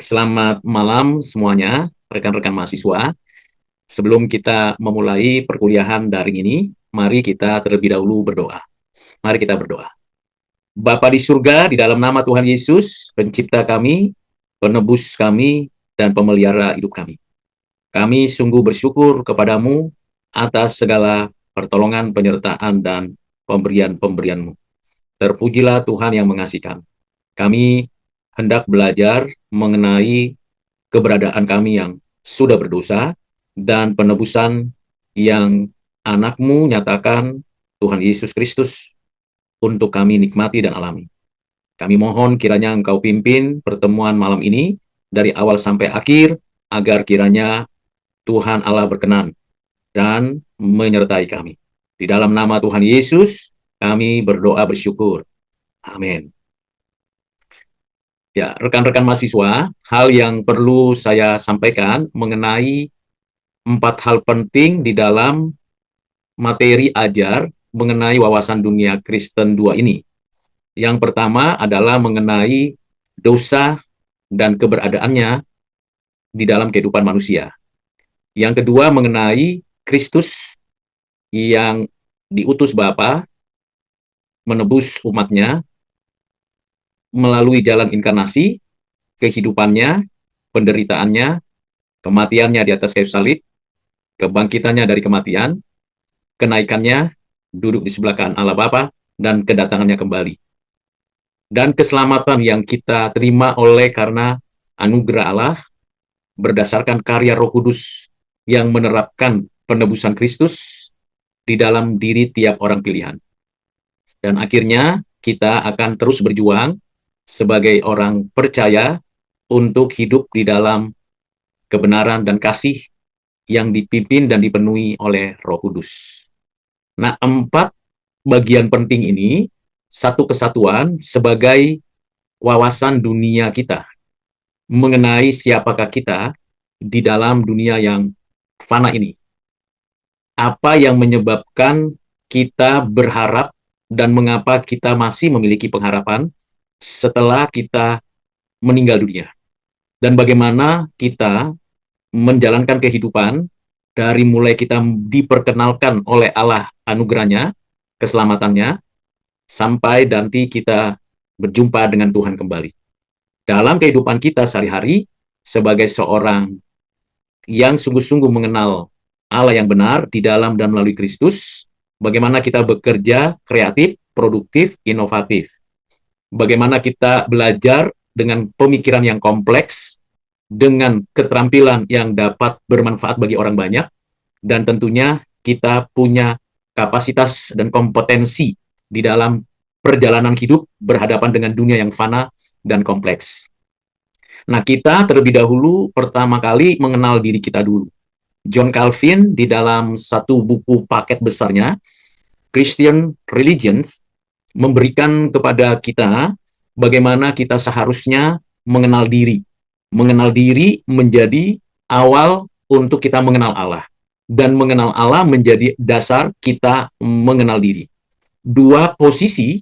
Selamat malam semuanya, rekan-rekan mahasiswa. Sebelum kita memulai perkuliahan daring ini, mari kita terlebih dahulu berdoa. Mari kita berdoa. Bapa di surga, di dalam nama Tuhan Yesus, pencipta kami, penebus kami, dan pemelihara hidup kami. Kami sungguh bersyukur kepadamu atas segala pertolongan, penyertaan, dan pemberian-pemberian-Mu. Terpujilah Tuhan yang mengasihi kami. Kami hendak belajar mengenai keberadaan kami yang sudah berdosa dan penebusan yang anak-Mu nyatakan, Tuhan Yesus Kristus, untuk kami nikmati dan alami. Kami mohon kiranya Engkau pimpin pertemuan malam ini dari awal sampai akhir, agar kiranya Tuhan Allah berkenan dan menyertai kami. Di dalam nama Tuhan Yesus, kami berdoa bersyukur. Amin. Ya, rekan-rekan mahasiswa, hal yang perlu saya sampaikan mengenai 4 hal penting di dalam materi ajar mengenai wawasan dunia Kristen 2 ini. Yang pertama adalah mengenai dosa dan keberadaannya di dalam kehidupan manusia. Yang kedua mengenai Kristus yang diutus Bapa menebus umatnya melalui jalan inkarnasi, kehidupannya, penderitaannya, kematiannya di atas kayu salib, kebangkitannya dari kematian, kenaikannya, duduk di sebelah kanan Allah Bapa, dan kedatangannya kembali. Dan keselamatan yang kita terima oleh karena anugerah Allah berdasarkan karya Roh Kudus yang menerapkan penebusan Kristus di dalam diri tiap orang pilihan. Dan akhirnya kita akan terus berjuang sebagai orang percaya untuk hidup di dalam kebenaran dan kasih yang dipimpin dan dipenuhi oleh Roh Kudus. Nah, 4 bagian penting ini satu kesatuan sebagai wawasan dunia kita mengenai siapakah kita di dalam dunia yang fana ini. Apa yang menyebabkan kita berharap dan mengapa kita masih memiliki pengharapan setelah kita meninggal dunia. Dan bagaimana kita menjalankan kehidupan dari mulai kita diperkenalkan oleh Allah anugerahnya, keselamatannya, sampai nanti kita berjumpa dengan Tuhan kembali. Dalam kehidupan kita sehari-hari, sebagai seorang yang sungguh-sungguh mengenal Allah yang benar di dalam dan melalui Kristus, bagaimana kita bekerja kreatif, produktif, inovatif. Bagaimana kita belajar dengan pemikiran yang kompleks, dengan keterampilan yang dapat bermanfaat bagi orang banyak, dan tentunya kita punya kapasitas dan kompetensi di dalam perjalanan hidup berhadapan dengan dunia yang fana dan kompleks. Nah, kita terlebih dahulu pertama kali mengenal diri kita dulu. John Calvin di dalam satu buku paket besarnya, Christian Religions, memberikan kepada kita bagaimana kita seharusnya mengenal diri. Mengenal diri menjadi awal untuk kita mengenal Allah. Dan mengenal Allah menjadi dasar kita mengenal diri. 2 posisi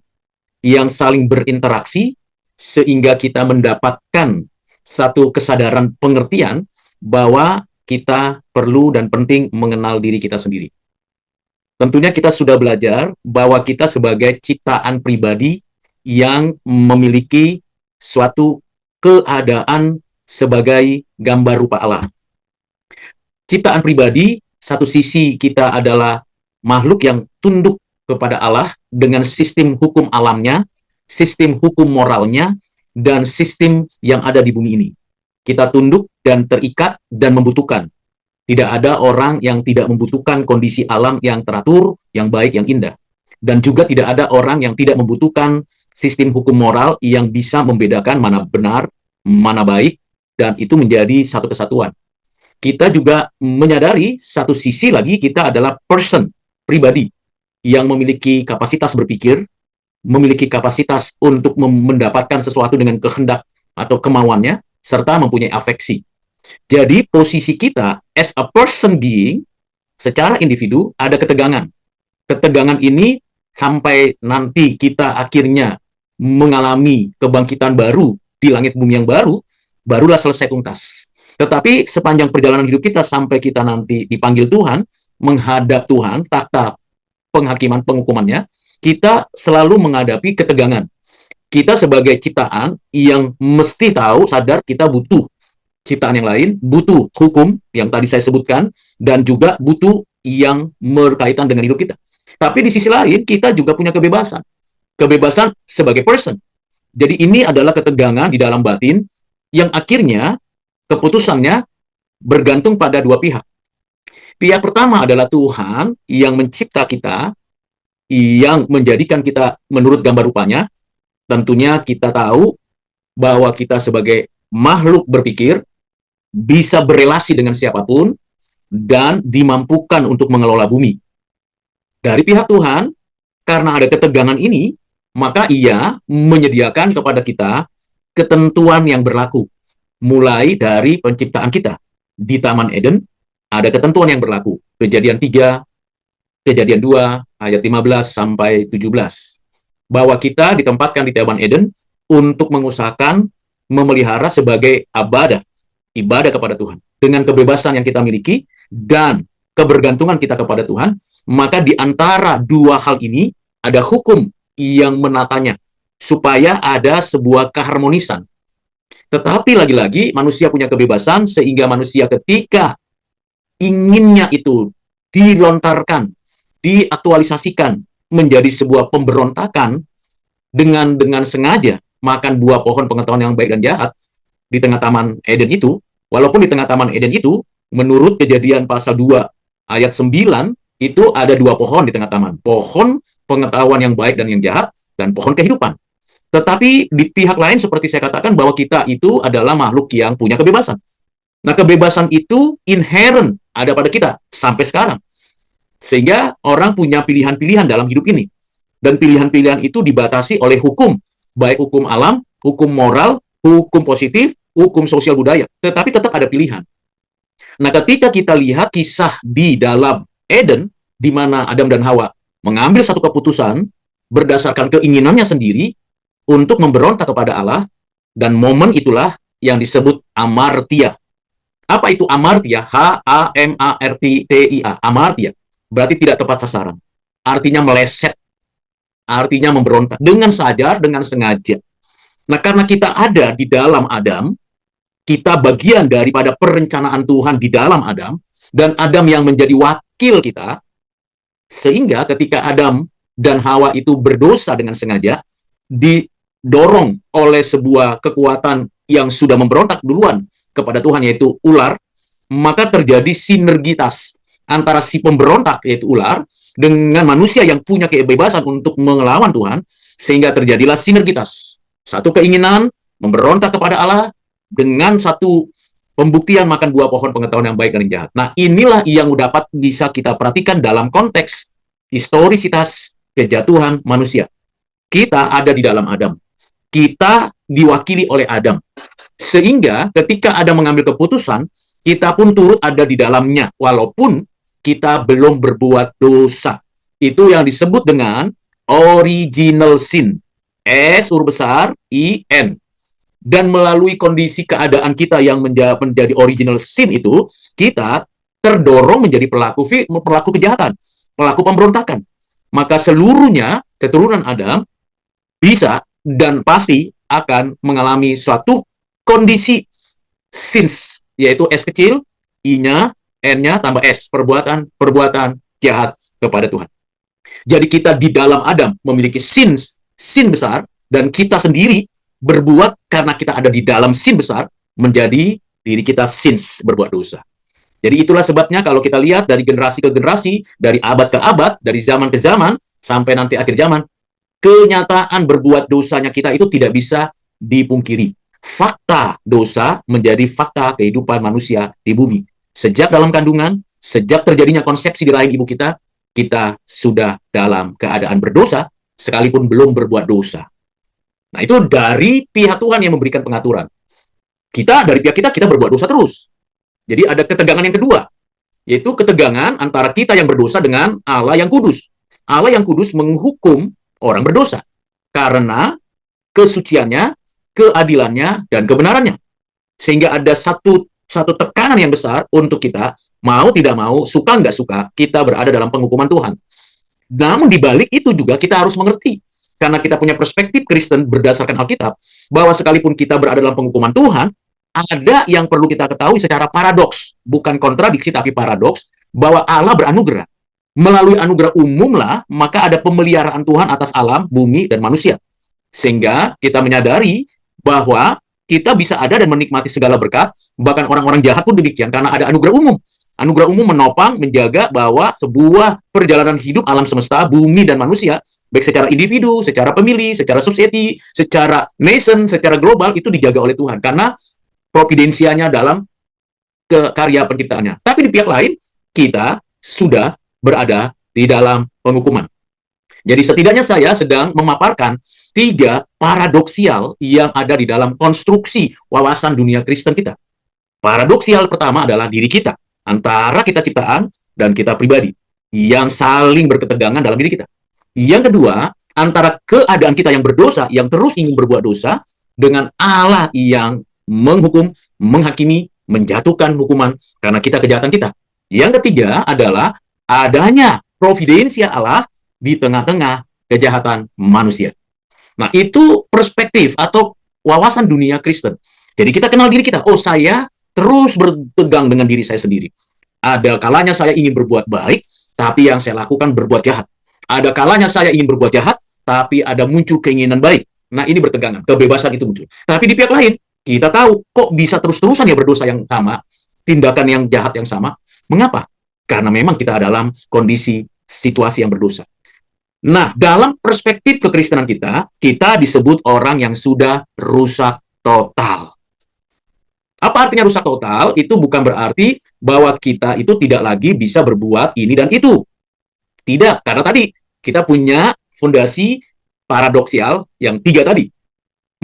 yang saling berinteraksi sehingga kita mendapatkan satu kesadaran pengertian bahwa kita perlu dan penting mengenal diri kita sendiri. Tentunya kita sudah belajar bahwa kita sebagai ciptaan pribadi yang memiliki suatu keadaan sebagai gambar rupa Allah. Ciptaan pribadi, satu sisi kita adalah makhluk yang tunduk kepada Allah dengan sistem hukum alamnya, sistem hukum moralnya, dan sistem yang ada di bumi ini. Kita tunduk dan terikat dan membutuhkan. Tidak ada orang yang tidak membutuhkan kondisi alam yang teratur, yang baik, yang indah. Dan juga tidak ada orang yang tidak membutuhkan sistem hukum moral yang bisa membedakan mana benar, mana baik, dan itu menjadi satu kesatuan. Kita juga menyadari satu sisi lagi kita adalah person, pribadi, yang memiliki kapasitas berpikir, memiliki kapasitas untuk mendapatkan sesuatu dengan kehendak atau kemauannya, serta mempunyai afeksi. Jadi posisi kita as a person being, secara individu, ada ketegangan. Ketegangan ini sampai nanti kita akhirnya mengalami kebangkitan baru di langit bumi yang baru, barulah selesai tuntas. Tetapi sepanjang perjalanan hidup kita sampai kita nanti dipanggil Tuhan, menghadap Tuhan, takhta penghakiman penghukumannya, kita selalu menghadapi ketegangan. Kita sebagai ciptaan yang mesti tahu, sadar kita butuh ciptaan yang lain, butuh hukum yang tadi saya sebutkan, dan juga butuh yang berkaitan dengan hidup kita. Tapi di sisi lain, kita juga punya kebebasan. Kebebasan sebagai person. Jadi ini adalah ketegangan di dalam batin yang akhirnya keputusannya bergantung pada dua pihak. Pihak pertama adalah Tuhan yang mencipta kita, yang menjadikan kita menurut gambar rupanya. Tentunya kita tahu bahwa kita sebagai makhluk berpikir bisa berelasi dengan siapapun dan dimampukan untuk mengelola bumi. Dari pihak Tuhan, karena ada ketegangan ini, maka Ia menyediakan kepada kita ketentuan yang berlaku. Mulai dari penciptaan kita. Di Taman Eden, ada ketentuan yang berlaku. Kejadian 3, Kejadian 2, ayat 15 sampai 17. Bahwa kita ditempatkan di Taman Eden untuk mengusahakan memelihara sebagai ibadah kepada Tuhan. Dengan kebebasan yang kita miliki dan kebergantungan kita kepada Tuhan, maka di antara dua hal ini ada hukum yang menatanya supaya ada sebuah keharmonisan. Tetapi lagi-lagi manusia punya kebebasan sehingga manusia ketika inginnya itu dilontarkan, diaktualisasikan menjadi sebuah pemberontakan dengan sengaja makan buah pohon pengetahuan yang baik dan jahat di tengah Taman Eden itu, walaupun di tengah Taman Eden itu, menurut Kejadian pasal 2 ayat 9, itu ada dua pohon di tengah taman. Pohon pengetahuan yang baik dan yang jahat, dan pohon kehidupan. Tetapi di pihak lain seperti saya katakan bahwa kita itu adalah makhluk yang punya kebebasan. Nah, kebebasan itu inherent ada pada kita sampai sekarang. Sehingga orang punya pilihan-pilihan dalam hidup ini. Dan pilihan-pilihan itu dibatasi oleh hukum. Baik hukum alam, hukum moral, hukum positif, hukum sosial budaya. Tetapi tetap ada pilihan. Nah, ketika kita lihat kisah di dalam Eden, di mana Adam dan Hawa mengambil satu keputusan berdasarkan keinginannya sendiri untuk memberontak kepada Allah, dan momen itulah yang disebut amartia. Apa itu amartia? H-A-M-A-R-T-I-A. Amartia. Berarti tidak tepat sasaran. Artinya meleset. Artinya memberontak. Dengan sadar, dengan sengaja. Nah, karena kita ada di dalam Adam, kita bagian daripada perencanaan Tuhan di dalam Adam, dan Adam yang menjadi wakil kita, sehingga ketika Adam dan Hawa itu berdosa dengan sengaja, didorong oleh sebuah kekuatan yang sudah memberontak duluan kepada Tuhan, yaitu ular, maka terjadi sinergitas antara si pemberontak, yaitu ular, dengan manusia yang punya kebebasan untuk melawan Tuhan, sehingga terjadilah sinergitas. Satu keinginan memberontak kepada Allah, dengan satu pembuktian makan buah pohon pengetahuan yang baik dan yang jahat. Nah, inilah yang dapat bisa kita perhatikan dalam konteks historisitas kejatuhan manusia. Kita ada di dalam Adam. Kita diwakili oleh Adam. Sehingga ketika Adam mengambil keputusan, kita pun turut ada di dalamnya, walaupun kita belum berbuat dosa. Itu yang disebut dengan original sin. S huruf besar, I-N. Dan melalui kondisi keadaan kita yang menjadi original sin itu, kita terdorong menjadi pelaku kejahatan, pelaku pemberontakan. Maka seluruhnya keturunan Adam bisa dan pasti akan mengalami suatu kondisi sins, yaitu S kecil, I-nya, N-nya tambah S, perbuatan jahat kepada Tuhan. Jadi kita di dalam Adam memiliki sin besar, dan kita sendiri berbuat karena kita ada di dalam sin besar, menjadi diri kita sins, berbuat dosa. Jadi itulah sebabnya kalau kita lihat dari generasi ke generasi, dari abad ke abad, dari zaman ke zaman, sampai nanti akhir zaman, kenyataan berbuat dosanya kita itu tidak bisa dipungkiri. Fakta dosa menjadi fakta kehidupan manusia di bumi. Sejak dalam kandungan, sejak terjadinya konsepsi di rahim ibu kita sudah dalam keadaan berdosa, sekalipun belum berbuat dosa. Nah, itu dari pihak Tuhan yang memberikan pengaturan. Dari pihak kita berbuat dosa terus. Jadi ada ketegangan yang kedua, yaitu ketegangan antara kita yang berdosa dengan Allah yang kudus. Allah yang kudus menghukum orang berdosa karena kesuciannya, keadilannya, dan kebenarannya. Sehingga ada satu tekanan yang besar untuk kita, mau tidak mau, suka nggak suka, kita berada dalam penghukuman Tuhan. Namun di balik itu juga kita harus mengerti, karena kita punya perspektif Kristen berdasarkan Alkitab, bahwa sekalipun kita berada dalam penghukuman Tuhan, ada yang perlu kita ketahui secara paradoks, bukan kontradiksi tapi paradoks, bahwa Allah beranugerah. Melalui anugerah umumlah, maka ada pemeliharaan Tuhan atas alam, bumi, dan manusia. Sehingga kita menyadari bahwa kita bisa ada dan menikmati segala berkat, bahkan orang-orang jahat pun demikian, karena ada anugerah umum. Anugerah umum menopang, menjaga bahwa sebuah perjalanan hidup alam semesta, bumi, dan manusia, baik secara individu, secara pemilih, secara society, secara nation, secara global, itu dijaga oleh Tuhan. Karena providensianya dalam karya penciptaannya. Tapi di pihak lain, kita sudah berada di dalam penghukuman. Jadi setidaknya saya sedang memaparkan 3 paradoksial yang ada di dalam konstruksi wawasan dunia Kristen kita. Paradoksial pertama adalah diri kita, antara kita ciptaan dan kita pribadi, yang saling berketegangan dalam diri kita. Yang kedua, antara keadaan kita yang berdosa, yang terus ingin berbuat dosa, dengan Allah yang menghukum, menghakimi, menjatuhkan hukuman karena kita kejahatan kita. Yang ketiga adalah adanya providensia Allah di tengah-tengah kejahatan manusia. Nah, itu perspektif atau wawasan dunia Kristen. Jadi kita kenal diri kita. Oh, saya terus berpegang dengan diri saya sendiri. Ada kalanya saya ingin berbuat baik, tapi yang saya lakukan berbuat jahat. Ada kalanya saya ingin berbuat jahat, tapi ada muncul keinginan baik. Nah, ini bertegangan. Kebebasan itu muncul. Tapi di pihak lain, kita tahu kok bisa terus-terusan ya berdosa yang sama, tindakan yang jahat yang sama. Mengapa? Karena memang kita dalam kondisi situasi yang berdosa. Nah, dalam perspektif kekristenan kita disebut orang yang sudah rusak total. Apa artinya rusak total? Itu bukan berarti bahwa kita itu tidak lagi bisa berbuat ini dan itu. Tidak, karena tadi kita punya fondasi paradoksial yang 3 tadi.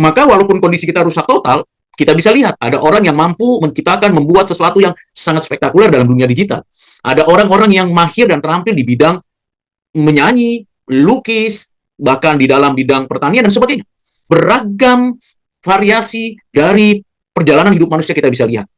Maka walaupun kondisi kita rusak total, kita bisa lihat ada orang yang mampu menciptakan, membuat sesuatu yang sangat spektakuler dalam dunia digital. Ada orang-orang yang mahir dan terampil di bidang menyanyi, lukis, bahkan di dalam bidang pertanian dan sebagainya. Beragam variasi dari perjalanan hidup manusia kita bisa lihat.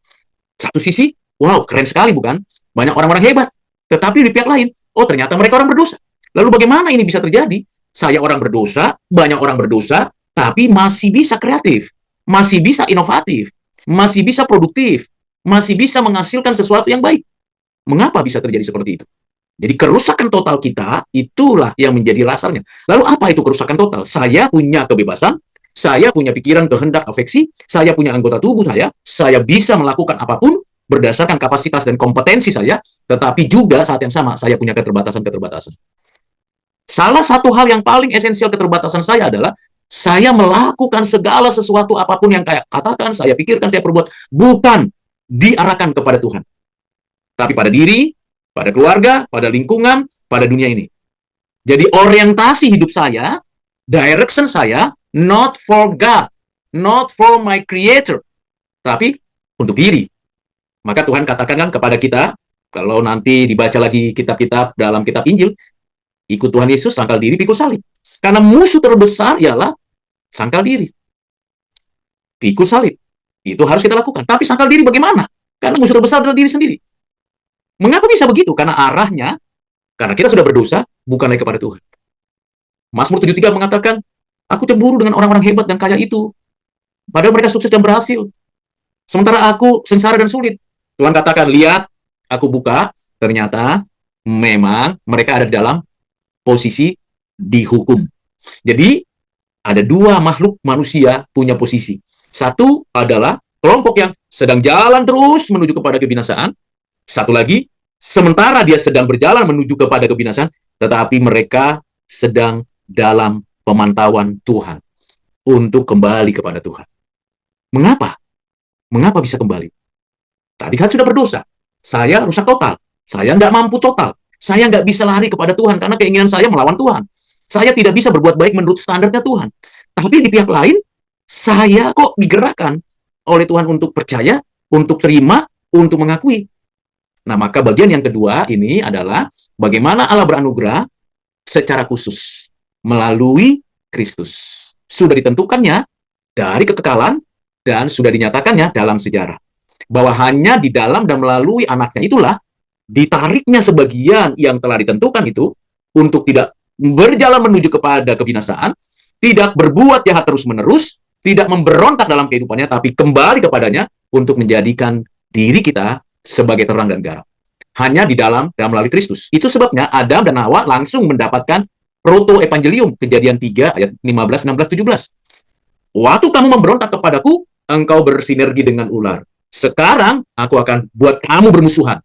Satu sisi, wow, keren sekali bukan? Banyak orang-orang hebat. Tetapi di pihak lain, oh ternyata mereka orang berdosa. Lalu bagaimana ini bisa terjadi? Saya orang berdosa, banyak orang berdosa, tapi masih bisa kreatif, masih bisa inovatif, masih bisa produktif, masih bisa menghasilkan sesuatu yang baik. Mengapa bisa terjadi seperti itu? Jadi kerusakan total kita, itulah yang menjadi dasarnya. Lalu apa itu kerusakan total? Saya punya kebebasan, saya punya pikiran, kehendak, afeksi, saya punya anggota tubuh saya bisa melakukan apapun berdasarkan kapasitas dan kompetensi saya, tetapi juga saat yang sama, saya punya keterbatasan-keterbatasan. Salah satu hal yang paling esensial keterbatasan saya adalah, saya melakukan segala sesuatu apapun yang saya katakan, saya pikirkan, saya perbuat, bukan diarahkan kepada Tuhan. Tapi pada diri, pada keluarga, pada lingkungan, pada dunia ini. Jadi orientasi hidup saya, direction saya, not for God, not for my creator, tapi untuk diri. Maka Tuhan katakan kepada kita, kalau nanti dibaca lagi kitab-kitab dalam kitab Injil, ikut Tuhan Yesus, sangkal diri, pikul salib. Karena musuh terbesar ialah sangkal diri. Pikul salib. Itu harus kita lakukan. Tapi sangkal diri bagaimana? Karena musuh terbesar adalah diri sendiri. Mengapa bisa begitu? Karena arahnya, karena kita sudah berdosa, bukan lagi kepada Tuhan. Mazmur 73 mengatakan, aku cemburu dengan orang-orang hebat dan kaya itu. Padahal mereka sukses dan berhasil. Sementara aku sengsara dan sulit. Tuhan katakan, lihat, aku buka, ternyata memang mereka ada di dalam posisi dihukum. Jadi, ada 2 makhluk manusia punya posisi. Satu adalah kelompok yang sedang jalan terus menuju kepada kebinasaan. Satu lagi, sementara dia sedang berjalan menuju kepada kebinasaan, tetapi mereka sedang dalam pemantauan Tuhan untuk kembali kepada Tuhan. Mengapa? Mengapa bisa kembali? Tadi kan sudah berdosa. Saya rusak total. Saya nggak mampu total. Saya nggak bisa lari kepada Tuhan karena keinginan saya melawan Tuhan. Saya tidak bisa berbuat baik menurut standarnya Tuhan. Tapi di pihak lain, saya kok digerakkan oleh Tuhan untuk percaya, untuk terima, untuk mengakui. Nah, maka bagian yang kedua ini adalah bagaimana Allah beranugerah secara khusus melalui Kristus. Sudah ditentukannya dari kekekalan, dan sudah dinyatakannya dalam sejarah. Bahwa hanya di dalam dan melalui anaknya itulah ditariknya sebagian yang telah ditentukan itu untuk tidak berjalan menuju kepada kebinasaan, tidak berbuat jahat terus-menerus, tidak memberontak dalam kehidupannya, tapi kembali kepadanya untuk menjadikan diri kita sebagai terang dan garam. Hanya di dalam dan melalui Kristus. Itu sebabnya Adam dan Hawa langsung mendapatkan proto-evangelium, Kejadian 3 ayat 15, 16, 17. Waktu kamu memberontak kepadaku, engkau bersinergi dengan ular. Sekarang aku akan buat kamu bermusuhan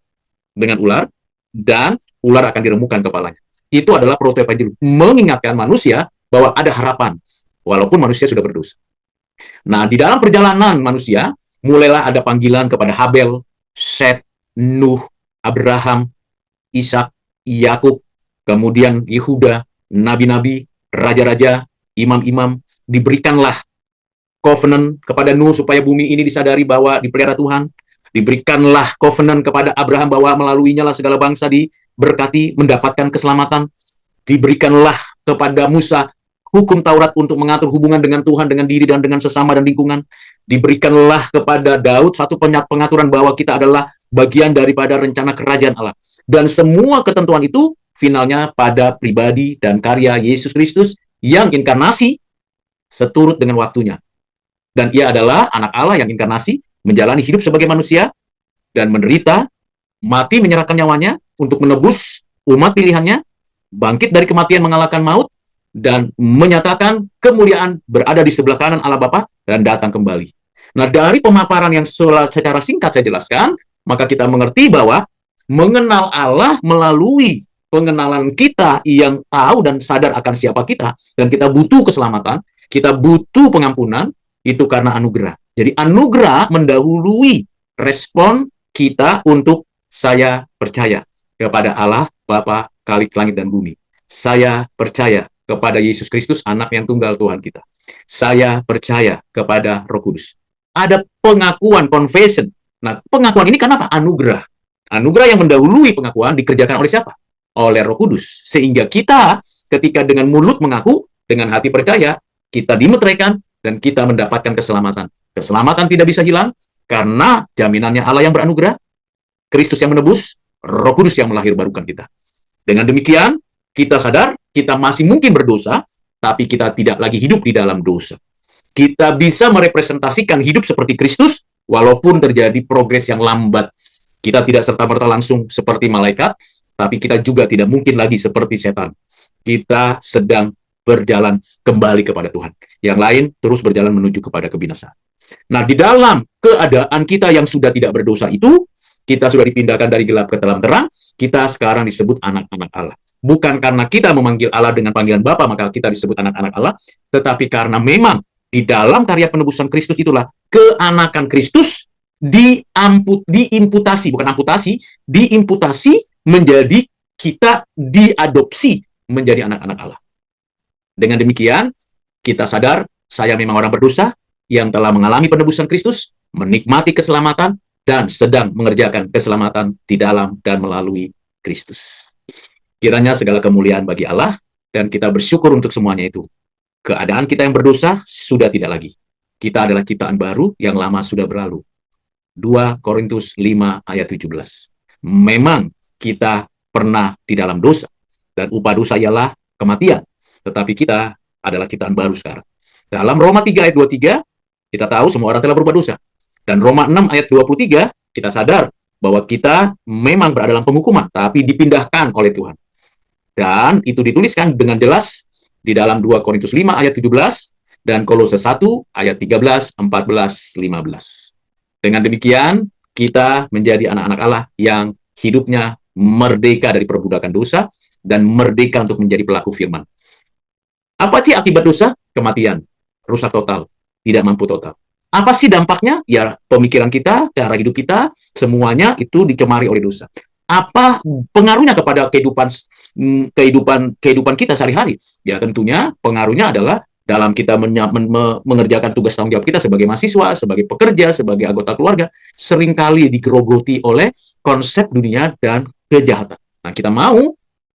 dengan ular, dan ular akan diremukkan kepalanya. Itu adalah proto-evangelium, mengingatkan manusia bahwa ada harapan, walaupun manusia sudah berdosa. Nah, di dalam perjalanan manusia, mulailah ada panggilan kepada Habel, Set, Nuh, Abraham, Ishak, Yakub, kemudian Yehuda, nabi-nabi, raja-raja, imam-imam, diberikanlah covenant kepada Nuh supaya bumi ini disadari bahwa dipelihara Tuhan. Diberikanlah covenant kepada Abraham bahwa melaluinya lah segala bangsa diberkati, mendapatkan keselamatan. Diberikanlah kepada Musa hukum Taurat untuk mengatur hubungan dengan Tuhan, dengan diri dan dengan sesama dan lingkungan. Diberikanlah kepada Daud satu pengaturan bahwa kita adalah bagian daripada rencana kerajaan Allah. Dan semua ketentuan itu finalnya pada pribadi dan karya Yesus Kristus yang inkarnasi seturut dengan waktunya. Dan ia adalah anak Allah yang inkarnasi, menjalani hidup sebagai manusia, dan menderita, mati menyerahkan nyawanya untuk menebus umat pilihannya, bangkit dari kematian mengalahkan maut, dan menyatakan kemuliaan berada di sebelah kanan Allah Bapa dan datang kembali. Nah, dari pemaparan yang secara singkat saya jelaskan, maka kita mengerti bahwa mengenal Allah melalui pengenalan kita yang tahu dan sadar akan siapa kita, dan kita butuh keselamatan, kita butuh pengampunan, itu karena anugerah. Jadi anugerah mendahului respon kita untuk saya percaya kepada Allah Bapa Khalik langit dan bumi. Saya percaya kepada Yesus Kristus, anak yang tunggal Tuhan kita. Saya percaya kepada Roh Kudus. Ada pengakuan, confession. Nah, pengakuan ini kenapa? Anugerah. Anugerah yang mendahului pengakuan dikerjakan oleh siapa? Oleh Roh Kudus. Sehingga kita ketika dengan mulut mengaku, dengan hati percaya, kita dimeteraikan, dan kita mendapatkan keselamatan. Keselamatan tidak bisa hilang, karena jaminannya Allah yang beranugerah, Kristus yang menebus, Roh Kudus yang melahirbarukan kita. Dengan demikian, kita sadar, kita masih mungkin berdosa, tapi kita tidak lagi hidup di dalam dosa. Kita bisa merepresentasikan hidup seperti Kristus, walaupun terjadi progres yang lambat. Kita tidak serta-merta langsung seperti malaikat, tapi kita juga tidak mungkin lagi seperti setan. Kita sedang berjalan kembali kepada Tuhan. Yang lain terus berjalan menuju kepada kebinasaan. Nah, di dalam keadaan kita yang sudah tidak berdosa itu, kita sudah dipindahkan dari gelap ke dalam terang, kita sekarang disebut anak-anak Allah. Bukan karena kita memanggil Allah dengan panggilan Bapa, maka kita disebut anak-anak Allah, tetapi karena memang di dalam karya penebusan Kristus itulah keanakan Kristus diimputasi, bukan amputasi, diimputasi menjadi kita diadopsi menjadi anak-anak Allah. Dengan demikian, kita sadar, saya memang orang berdosa yang telah mengalami penebusan Kristus, menikmati keselamatan, dan sedang mengerjakan keselamatan di dalam dan melalui Kristus. Kiranya segala kemuliaan bagi Allah, dan kita bersyukur untuk semuanya itu. Keadaan kita yang berdosa sudah tidak lagi. Kita adalah ciptaan baru yang lama sudah berlalu. 2 Korintus 5 ayat 17. Memang kita pernah di dalam dosa, dan upah dosa ialah kematian. Tetapi kita adalah ciptaan baru sekarang. Dalam Roma 3 ayat 23, kita tahu semua orang telah berbuat dosa. Dan Roma 6 ayat 23, kita sadar bahwa kita memang berada dalam penghukuman, tapi dipindahkan oleh Tuhan. Dan itu dituliskan dengan jelas di dalam 2 Korintus 5 ayat 17, dan Kolose 1 ayat 13, 14, 15. Dengan demikian, kita menjadi anak-anak Allah yang hidupnya merdeka dari perbudakan dosa, dan merdeka untuk menjadi pelaku firman. Apa sih akibat dosa? Kematian, rusak total, tidak mampu total. Apa sih dampaknya? Ya, pemikiran kita, cara hidup kita, semuanya itu dicemari oleh dosa. Apa pengaruhnya kepada kehidupan kita sehari-hari? Ya, tentunya pengaruhnya adalah dalam kita mengerjakan tugas tanggung jawab kita sebagai mahasiswa, sebagai pekerja, sebagai anggota keluarga, seringkali digerogoti oleh konsep dunia dan kejahatan. Nah,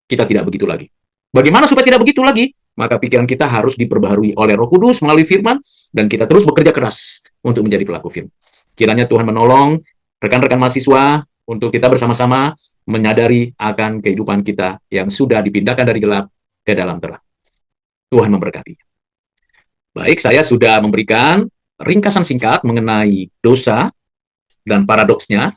kita tidak begitu lagi. Bagaimana supaya tidak begitu lagi? maka pikiran kita harus diperbaharui oleh Roh Kudus melalui firman, dan kita terus bekerja keras untuk menjadi pelaku firman. Kiranya Tuhan menolong rekan-rekan mahasiswa untuk kita bersama-sama menyadari akan kehidupan kita yang sudah dipindahkan dari gelap ke dalam terang. Tuhan memberkati. Baik, saya sudah memberikan ringkasan singkat mengenai dosa dan paradoksnya.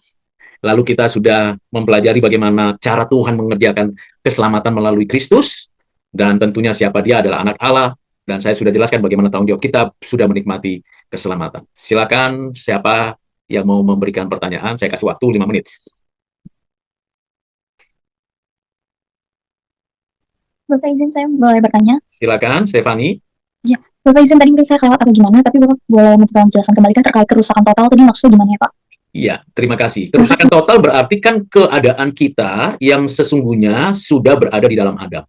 Lalu kita sudah mempelajari bagaimana cara Tuhan mengerjakan keselamatan melalui Kristus, dan tentunya siapa dia adalah anak Allah, dan saya sudah jelaskan bagaimana tanggung jawab kita sudah menikmati keselamatan. Silakan siapa yang mau memberikan pertanyaan, saya kasih waktu 5 menit. Bapak izin saya boleh bertanya? Silakan, Stefani. Ya, Bapak izin tadi mungkin saya kelewat atau gimana, tapi Bapak boleh minta menjelaskan kembali kan terkait kerusakan total tadi maksudnya gimana ya Pak? Iya, terima kasih. Kerusakan total berarti kan keadaan kita yang sesungguhnya sudah berada di dalam Adam.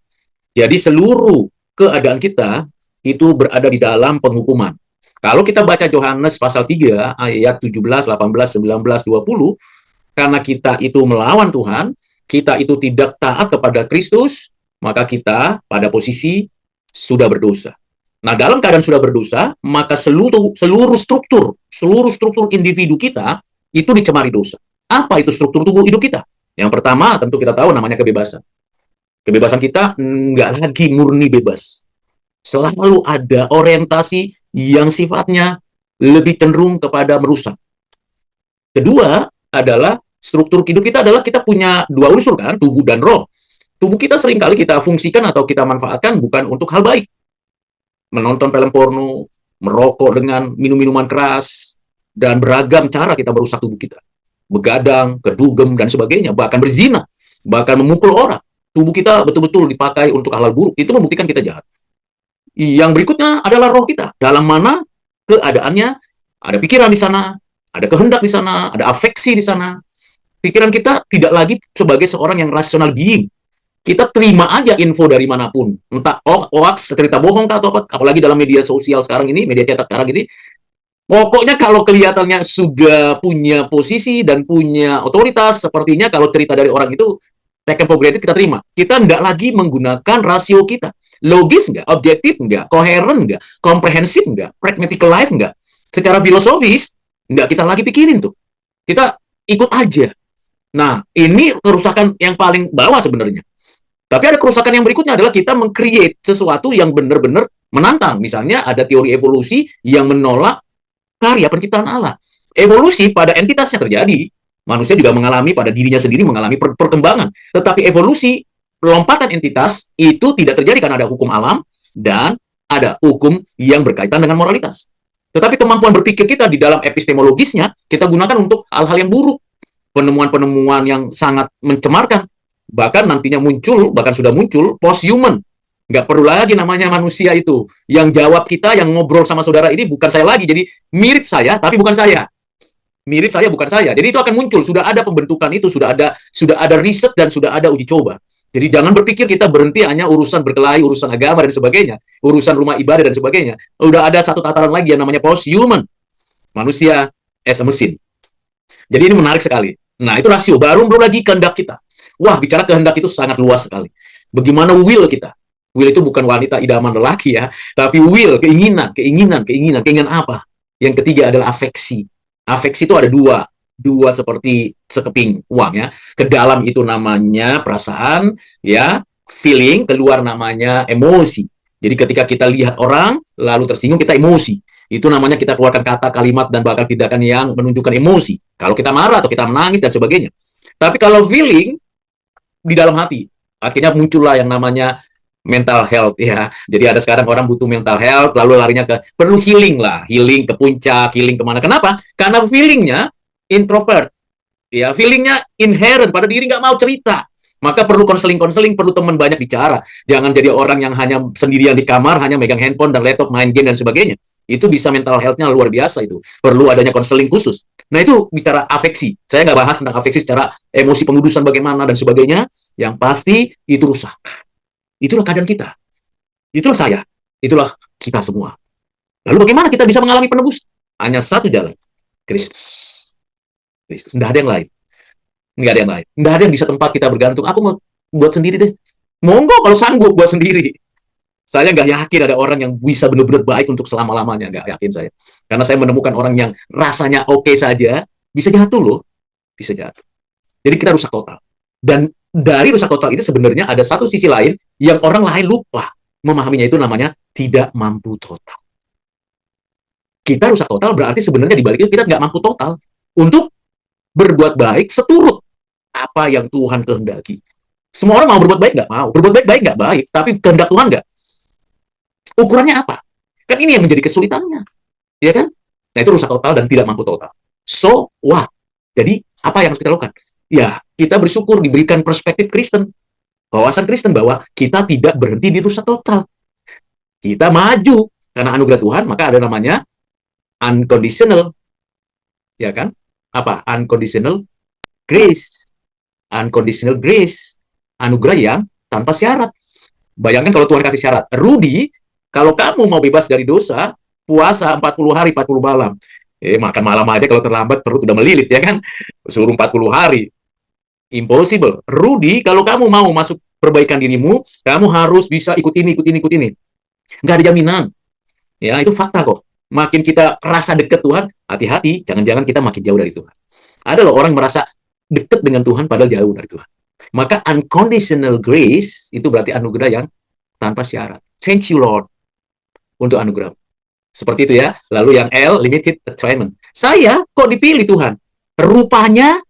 Jadi seluruh keadaan kita itu berada di dalam penghukuman. Kalau kita baca Yohanes pasal 3 ayat 17, 18, 19, 20, karena kita itu melawan Tuhan, kita itu tidak taat kepada Kristus, maka kita pada posisi sudah berdosa. Nah, dalam keadaan sudah berdosa, maka seluruh struktur individu kita itu dicemari dosa. Apa itu struktur tubuh hidup kita? Yang pertama, tentu kita tahu namanya kebebasan. Kebebasan kita nggak lagi murni bebas. Selalu ada orientasi yang sifatnya lebih cenderung kepada merusak. Kedua adalah struktur hidup kita adalah kita punya dua unsur kan, tubuh dan roh. Tubuh kita seringkali kita fungsikan atau kita manfaatkan bukan untuk hal baik. Menonton film porno, merokok dengan minum-minuman keras, dan beragam cara kita merusak tubuh kita. Begadang, kedugem, dan sebagainya. Bahkan berzina, bahkan memukul orang. Tubuh kita betul-betul dipakai untuk hal-hal buruk. Itu membuktikan kita jahat. Yang berikutnya adalah roh kita. Dalam mana keadaannya, ada pikiran di sana, ada kehendak di sana, ada afeksi di sana. Pikiran kita tidak lagi sebagai seorang yang rational being. Kita terima aja info dari manapun. Entah hoax, cerita bohong, atau apa. Apalagi dalam media sosial sekarang ini, media cetak sekarang ini. Pokoknya kalau kelihatannya sudah punya posisi dan punya otoritas, sepertinya kalau cerita dari orang itu taken for granted, kita terima. Kita nggak lagi menggunakan rasio kita. Logis nggak? Objektif nggak? Koheren nggak? Komprehensif nggak? Pragmatical life nggak? Secara filosofis, nggak kita lagi pikirin tuh. Kita ikut aja. Nah, ini kerusakan yang paling bawah sebenarnya. Tapi ada kerusakan yang berikutnya adalah kita meng-create sesuatu yang benar-benar menantang. Misalnya ada teori evolusi yang menolak karya penciptaan Allah. Evolusi pada entitasnya terjadi. Manusia juga mengalami pada dirinya sendiri mengalami perkembangan. Tetapi evolusi, lompatan entitas, itu tidak terjadi karena ada hukum alam dan ada hukum yang berkaitan dengan moralitas. Tetapi kemampuan berpikir kita di dalam epistemologisnya, kita gunakan untuk hal-hal yang buruk. Penemuan-penemuan yang sangat mencemarkan. Bahkan nantinya muncul, bahkan sudah muncul, post-human. Nggak perlu lagi namanya manusia itu. Yang jawab kita, yang ngobrol sama saudara ini bukan saya lagi. Jadi mirip saya, tapi bukan saya. Mirip saya, bukan saya. Jadi itu akan muncul. Sudah ada pembentukan itu, sudah ada riset dan sudah ada uji coba. Jadi jangan berpikir kita berhenti hanya urusan berkelahi, urusan agama dan sebagainya, urusan rumah ibadah dan sebagainya. Udah ada satu tataran lagi yang namanya post-human. Manusia as a mesin. Jadi ini menarik sekali. Nah, itu rasio. Belum lagi kehendak kita. Wah, bicara kehendak itu sangat luas sekali. Bagaimana will kita? Will itu bukan wanita idaman lelaki ya, tapi will, keinginan apa? Yang ketiga adalah afeksi. Afeksi itu ada dua seperti sekeping uang ya. Ke dalam itu namanya perasaan, ya, feeling, keluar namanya emosi. Jadi ketika kita lihat orang lalu tersinggung, kita emosi. Itu namanya kita keluarkan kata, kalimat, dan bahkan tindakan yang menunjukkan emosi. Kalau kita marah atau kita menangis dan sebagainya. Tapi kalau feeling di dalam hati, akhirnya muncullah yang namanya mental health ya. Jadi ada sekarang orang butuh mental health, lalu larinya ke perlu healing lah, healing ke puncak, healing kemana? Kenapa? Karena feelingnya introvert, ya, feelingnya inherent pada diri, nggak mau cerita. Maka perlu konseling, perlu teman banyak bicara. Jangan jadi orang yang hanya sendirian di kamar, hanya megang handphone dan laptop, main game dan sebagainya. Itu bisa mental health-nya luar biasa itu. Perlu adanya konseling khusus. Nah, itu bicara afeksi. Saya nggak bahas tentang afeksi secara emosi pengudusan bagaimana dan sebagainya. Yang pasti itu rusak. Itulah keadaan kita. Itulah saya. Itulah kita semua. Lalu bagaimana kita bisa mengalami penebus? Hanya satu jalan. Kristus. Kristus. Nggak ada yang lain. Nggak ada yang lain. Nggak ada yang bisa tempat kita bergantung. Aku mau buat sendiri deh. Monggo kalau sanggup buat sendiri. Saya nggak yakin ada orang yang bisa benar-benar baik untuk selama-lamanya. Nggak yakin saya. Karena saya menemukan orang yang rasanya oke saja, bisa jatuh loh. Bisa jatuh. Jadi kita rusak total. Dan dari rusak total itu sebenarnya ada satu sisi lain yang orang lain lupa memahaminya, itu namanya tidak mampu total. Kita rusak total berarti sebenarnya di balik itu kita nggak mampu total untuk berbuat baik seturut apa yang Tuhan kehendaki. Semua orang mau berbuat baik nggak mau. Berbuat baik nggak baik, tapi kehendak Tuhan nggak. Ukurannya apa? Kan ini yang menjadi kesulitannya, ya kan? Nah itu rusak total dan tidak mampu total. So what? Jadi apa yang harus kita lakukan? Ya kita bersyukur diberikan perspektif Kristen, wawasan Kristen bahwa kita tidak berhenti di rusak total. Kita maju karena anugerah Tuhan, maka ada namanya unconditional, ya kan? Apa? Unconditional grace. Unconditional grace. Anugerah yang tanpa syarat. Bayangkan kalau Tuhan kasih syarat. Rudy, kalau kamu mau bebas dari dosa, puasa 40 hari, 40 malam. Makan malam aja kalau terlambat perut udah melilit, ya kan? Suruh 40 hari. Impossible. Rudy, kalau kamu mau masuk perbaikan dirimu, kamu harus bisa ikut ini, ikut ini, ikut ini. Nggak ada jaminan. Ya, itu fakta kok. Makin kita rasa dekat Tuhan, hati-hati, jangan-jangan kita makin jauh dari Tuhan. Ada loh orang merasa dekat dengan Tuhan padahal jauh dari Tuhan. Maka unconditional grace itu berarti anugerah yang tanpa syarat. Thank you Lord untuk anugerah. Seperti itu ya. Lalu yang L, limited assignment. Saya kok dipilih Tuhan? Rupanya,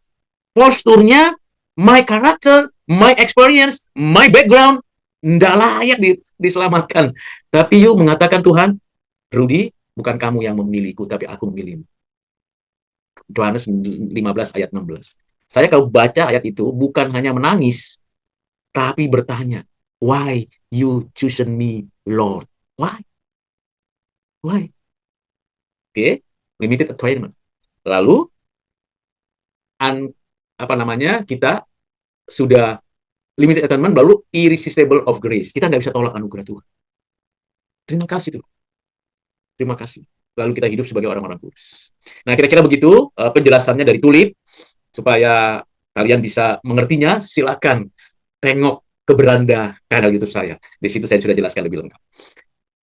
posturnya, my character, my experience, my background, nggak layak diselamatkan. Tapi you mengatakan Tuhan, Rudy, bukan kamu yang memilihku, tapi aku memilihmu. Yohanes 15 ayat 16. Saya kalau baca ayat itu bukan hanya menangis, tapi bertanya, why you chosen me, Lord? Why? Why? Oke, limited atonement. Lalu, apa namanya, kita sudah limited atonement, lalu irresistible of grace. Kita nggak bisa tolak anugerah Tuhan. Terima kasih Tuhan. Terima kasih. Lalu kita hidup sebagai orang-orang kudus. Nah, kira-kira begitu penjelasannya dari Tulip. Supaya kalian bisa mengertinya, silakan tengok ke beranda kanal YouTube saya. Di situ saya sudah jelaskan lebih lengkap.